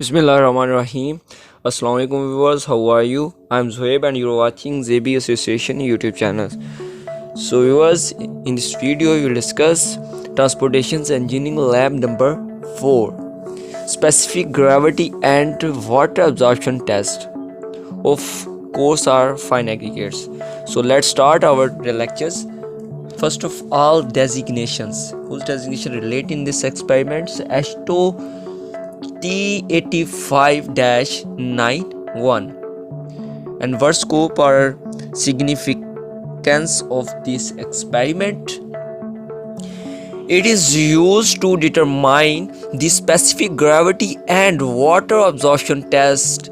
Bismillahirrahmanirrahim. Assalamu alaikum viewers, how are you? I'm Zoeb and you're watching ZB Association YouTube channel. So viewers, in this video we will discuss Transportation Engineering Lab number 4, Specific Gravity and Water Absorption Test of course are fine aggregates. So let's start our lectures. First of all, designations. Whose designation relating this experiment? ASTO T85-91 and what scope or significance of this experiment. It is used to determine the specific gravity and water absorption test.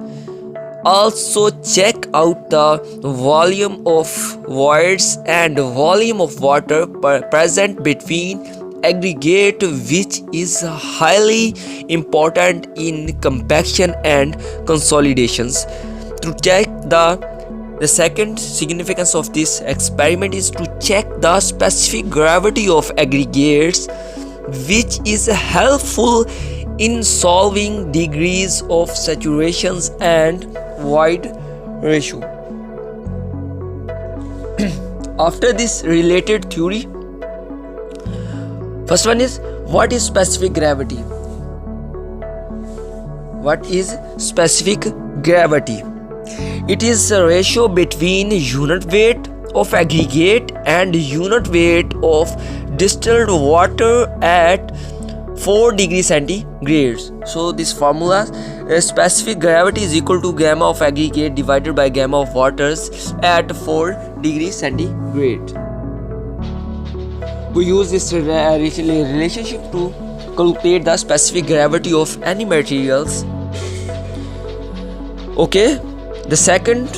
Also check out the volume of voids and volume of water present between aggregate, which is highly important in compaction and consolidations. To check the second significance of this experiment is to check the specific gravity of aggregates, which is helpful in solving degrees of saturations and void ratio. After this related theory, first one is, what is specific gravity? What is specific gravity? It is a ratio between unit weight of aggregate and unit weight of distilled water at 4 degrees centigrades. So this formula, specific gravity is equal to gamma of aggregate divided by gamma of waters at 4 degrees centigrade. We use this relationship to calculate the specific gravity of any materials. Okay, the second,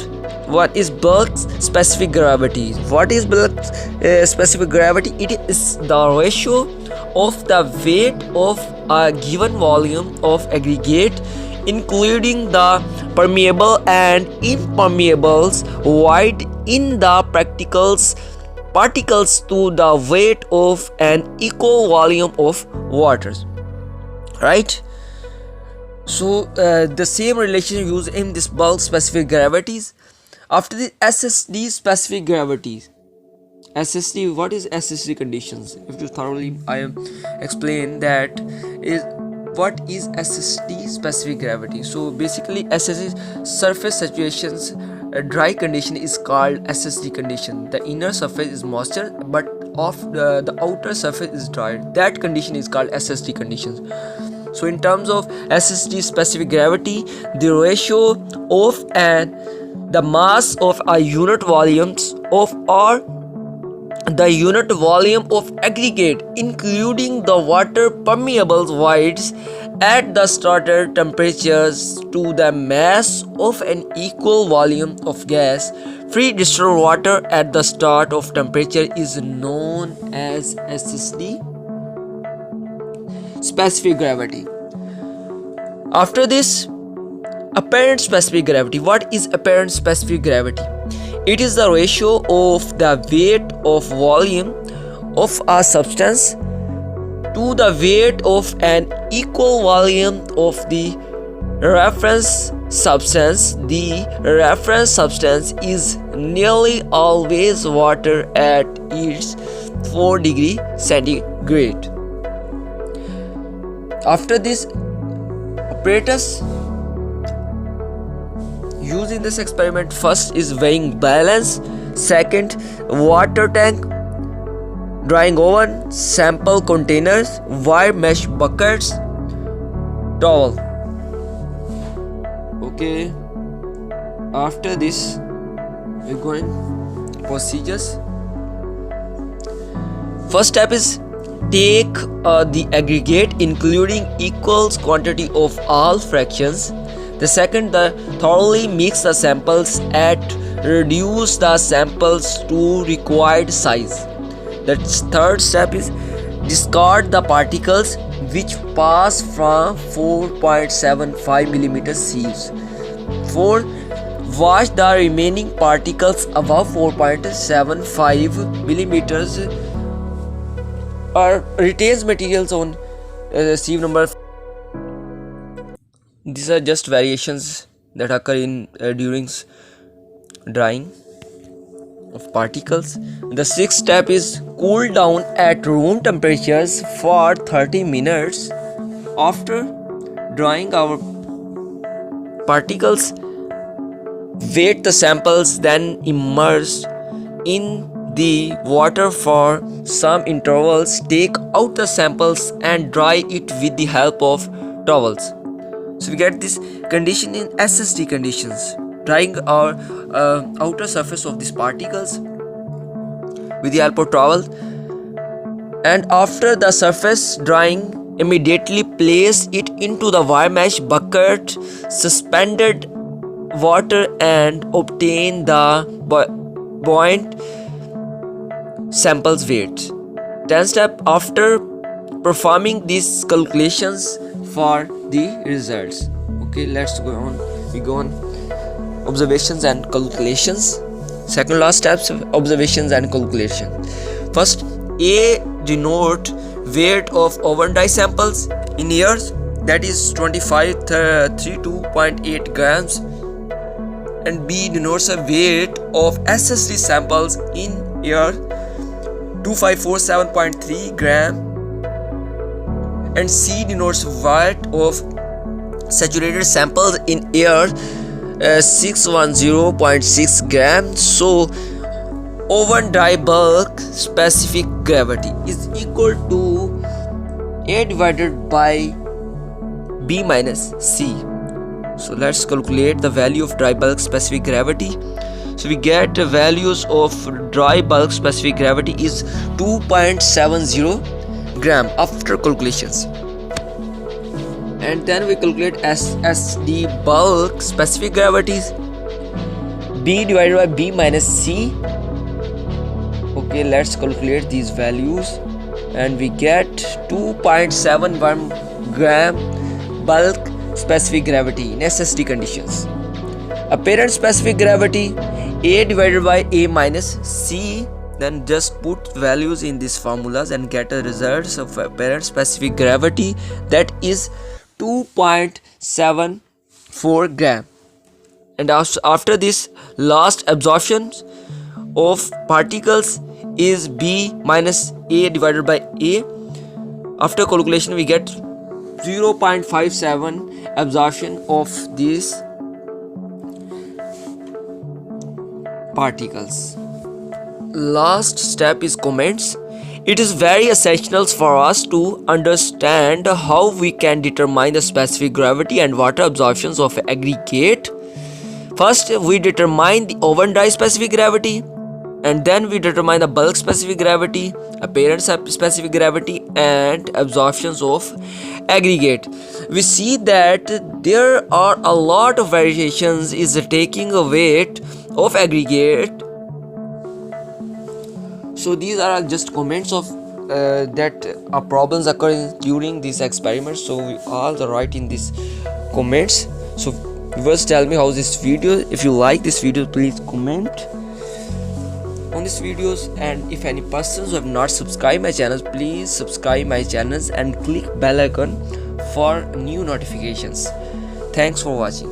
what is bulk specific gravity? What is bulk specific gravity? It is the ratio of the weight of a given volume of aggregate, including the permeable and impermeables void in the particles to the weight of an equal volume of waters, right? So the same relation used in this bulk specific gravities. After the SSD specific gravities, SSD, what is SSD conditions? If you thoroughly I am explain that is what is SSD specific gravity. So basically SSD surface saturations dry condition is called SSD condition. The inner surface is moisture but of the outer surface is dry. That condition is called SSD conditions. So in terms of SSD specific gravity, the ratio of the mass of a unit volumes of or the unit volume of aggregate, including the water permeable voids at the starter temperatures, to the mass of an equal volume of gas free distilled water at the start of temperature is known as SSD specific gravity. After this, apparent specific gravity. What is apparent specific gravity? It is the ratio of the weight of volume of a substance to the weight of an equal volume of the reference substance. The reference substance is nearly always water at its 4 degree centigrade. After this, apparatus used in this experiment, first is weighing balance, second water tank, drying oven, sample containers, wire mesh buckets, towel. Okay, after this we're going procedures. First step is take the aggregate including equal quantity of all fractions. The second, thoroughly mix the samples and reduce the samples to required size. The third step is discard the particles which pass from 4.75 mm sieves. 4. Wash the remaining particles above 4.75 mm or retains materials on sieve number These are just variations that occur in during drying of particles. The sixth step is cool down at room temperatures for 30 minutes. After drying our particles, weight the samples, then immerse in the water for some intervals. Take out the samples and dry it with the help of towels. So we get this condition in SSD conditions, drying our outer surface of these particles with the help of towel. And after the surface drying, immediately place it into the wire mesh bucket, suspended water, and obtain the buoyant samples weight. 10th step, after performing these calculations for the results. Okay, let's go on. We go on observations and calculations. Second last steps, observations and calculation. First, A denote weight of oven dye samples in years, that is 2532.8 grams, and B denotes a weight of SSD samples in year 2547.3 gram, and C denotes weight of saturated samples in air 610.6 grams. So oven dry bulk specific gravity is equal to A divided by B minus C. So let's calculate the value of dry bulk specific gravity. So we get the values of dry bulk specific gravity is 2.70 gram after calculations. And then we calculate SSD bulk specific gravities, B divided by B minus C. Okay, let's calculate these values, and we get 2.71 gram bulk specific gravity in SSD conditions. Apparent specific gravity, A divided by A minus C. Then just put values in these formulas and get the results of apparent specific gravity, that is 2.74 gram. And after this, last absorption of particles is B minus A divided by A. After calculation, we get 0.57 absorption of these particles. Last step is comments. It is very essential for us to understand how we can determine the specific gravity and water absorptions of aggregate. First, we determine the oven dry specific gravity, and then we determine the bulk specific gravity, apparent specific gravity, and absorptions of aggregate. We see that there are a lot of variations is taking a weight of aggregate. So these are just comments of that problems occurring during these experiments. So we all write in these comments. So viewers, tell me how this video. If you like this video, please comment on these videos, and if any persons who have not subscribed my channels, please subscribe my channels and click bell icon for new notifications. Thanks for watching.